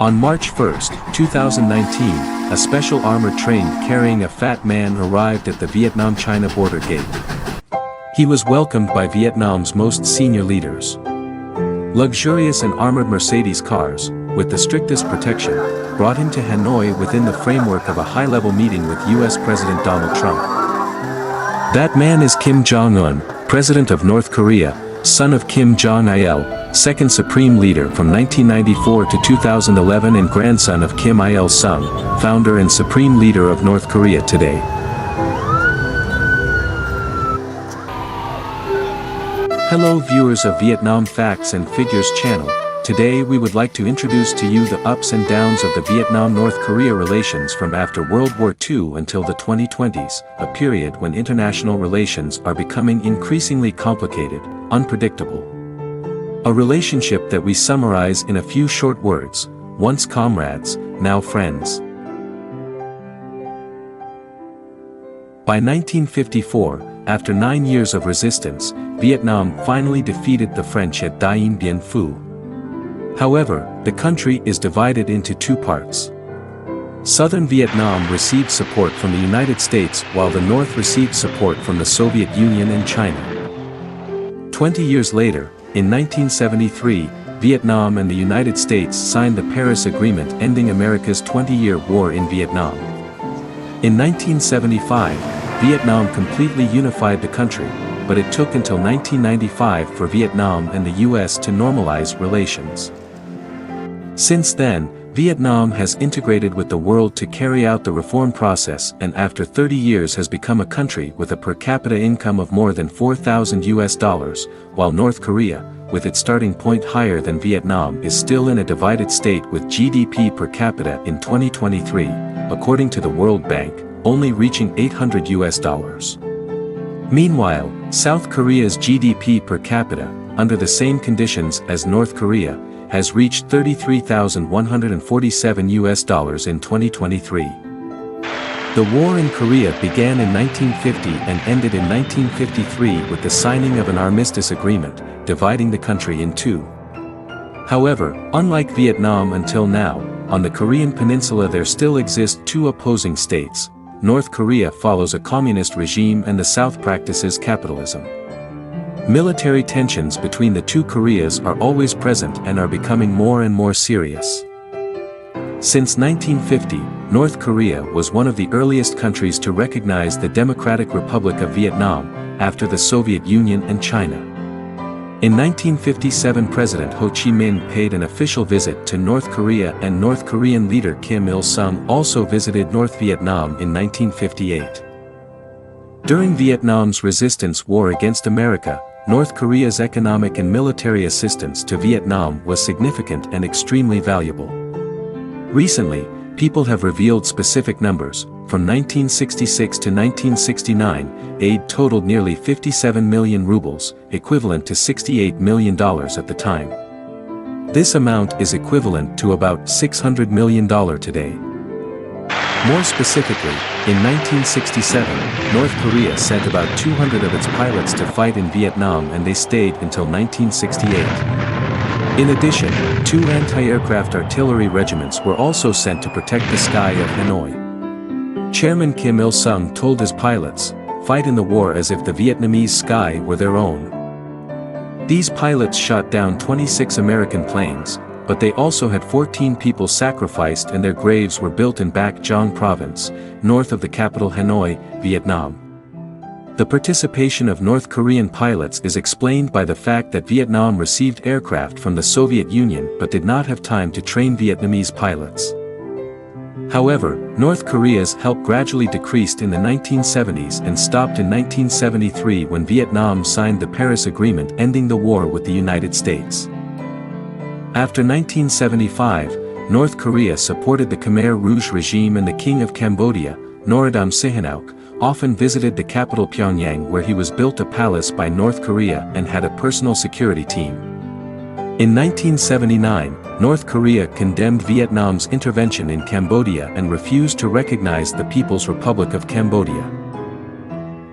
On March 1, 2019, a special armored train carrying a fat man arrived at the Vietnam-China border gate. He was welcomed by Vietnam's most senior leaders. Luxurious and armored Mercedes cars, with the strictest protection, brought him to Hanoi within the framework of a high-level meeting with U.S. President Donald Trump. That man is Kim Jong-un, President of North Korea, son of Kim Jong-il, second Supreme Leader from 1994 to 2011 and grandson of Kim Il-sung, founder and Supreme Leader of North Korea today. Hello viewers of Vietnam Facts and Figures channel. Today we would like to introduce to you the ups and downs of the Vietnam-North Korea relations from after World War II until the 2020s, a period when international relations are becoming increasingly complicated, unpredictable. A relationship that we summarize in a few short words: once comrades, now friends. By 1954, after 9 years of resistance, Vietnam finally defeated the French at Dien Bien Phu. However, the country is divided into two parts. Southern Vietnam received support from the United States while the North received support from the Soviet Union and China. 20 years later, in 1973, Vietnam and the United States signed the Paris Agreement ending America's 20-year war in Vietnam. In 1975, Vietnam completely unified the country, but it took until 1995 for Vietnam and the US to normalize relations. Since then, Vietnam has integrated with the world to carry out the reform process and after 30 years has become a country with a per capita income of more than $4,000, while North Korea, with its starting point higher than Vietnam, is still in a divided state with GDP per capita in 2023, according to the World Bank, only reaching $800. Meanwhile, South Korea's GDP per capita, under the same conditions as North Korea, has reached $33,147 in 2023. The war in Korea began in 1950 and ended in 1953 with the signing of an armistice agreement, dividing the country in two. However, unlike Vietnam until now, on the Korean peninsula there still exist two opposing states. North Korea follows a communist regime and the South practices capitalism. Military tensions between the two Koreas are always present and are becoming more and more serious. Since 1950, North Korea was one of the earliest countries to recognize the Democratic Republic of Vietnam, after the Soviet Union and China. In 1957, President Ho Chi Minh paid an official visit to North Korea and North Korean leader Kim Il-sung also visited North Vietnam in 1958. During Vietnam's resistance war against America, North Korea's economic and military assistance to Vietnam was significant and extremely valuable. Recently, people have revealed specific numbers. From 1966 to 1969, aid totaled nearly 57 million rubles, equivalent to $68 million at the time. This amount is equivalent to about $600 million today. More specifically, in 1967, North Korea sent about 200 of its pilots to fight in Vietnam and they stayed until 1968. In addition, 2 anti-aircraft artillery regiments were also sent to protect the sky of Hanoi. Chairman Kim Il-sung told his pilots, "Fight in the war as if the Vietnamese sky were their own." These pilots shot down 26 American planes, but they also had 14 people sacrificed and their graves were built in Bac Giang province, north of the capital Hanoi, Vietnam. The participation of North Korean pilots is explained by the fact that Vietnam received aircraft from the Soviet Union but did not have time to train Vietnamese pilots. However, North Korea's help gradually decreased in the 1970s and stopped in 1973 when Vietnam signed the Paris Agreement ending the war with the United States. After 1975, North Korea supported the Khmer Rouge regime and the King of Cambodia, Norodom Sihanouk, often visited the capital Pyongyang where he was built a palace by North Korea and had a personal security team. In 1979, North Korea condemned Vietnam's intervention in Cambodia and refused to recognize the People's Republic of Cambodia.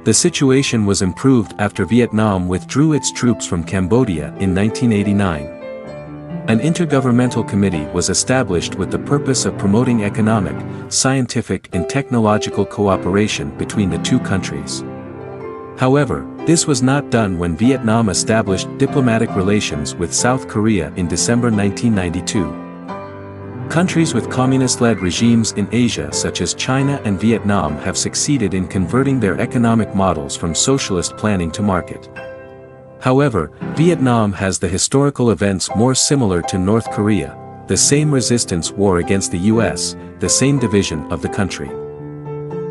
The situation was improved after Vietnam withdrew its troops from Cambodia in 1989. An intergovernmental committee was established with the purpose of promoting economic, scientific and technological cooperation between the two countries. However, this was not done when Vietnam established diplomatic relations with South Korea in December 1992. Countries with communist-led regimes in Asia such as China and Vietnam have succeeded in converting their economic models from socialist planning to market. However, Vietnam has the historical events more similar to North Korea, the same resistance war against the US, the same division of the country.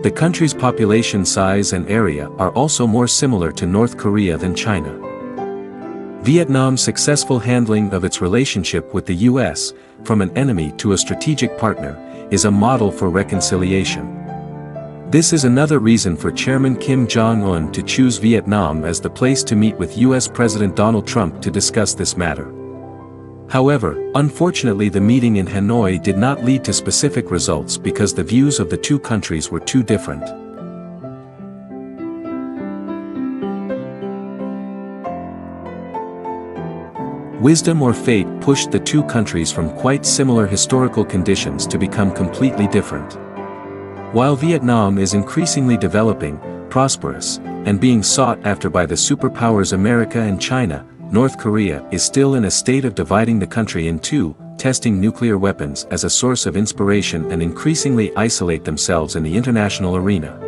The country's population size and area are also more similar to North Korea than China. Vietnam's successful handling of its relationship with the US, from an enemy to a strategic partner, is a model for reconciliation. This is another reason for Chairman Kim Jong-un to choose Vietnam as the place to meet with US President Donald Trump to discuss this matter. However, unfortunately the meeting in Hanoi did not lead to specific results because the views of the two countries were too different. Wisdom or fate pushed the two countries from quite similar historical conditions to become completely different. While Vietnam is increasingly developing, prosperous, and being sought after by the superpowers America and China, North Korea is still in a state of dividing the country in two, testing nuclear weapons as a source of inspiration and increasingly isolate themselves in the international arena.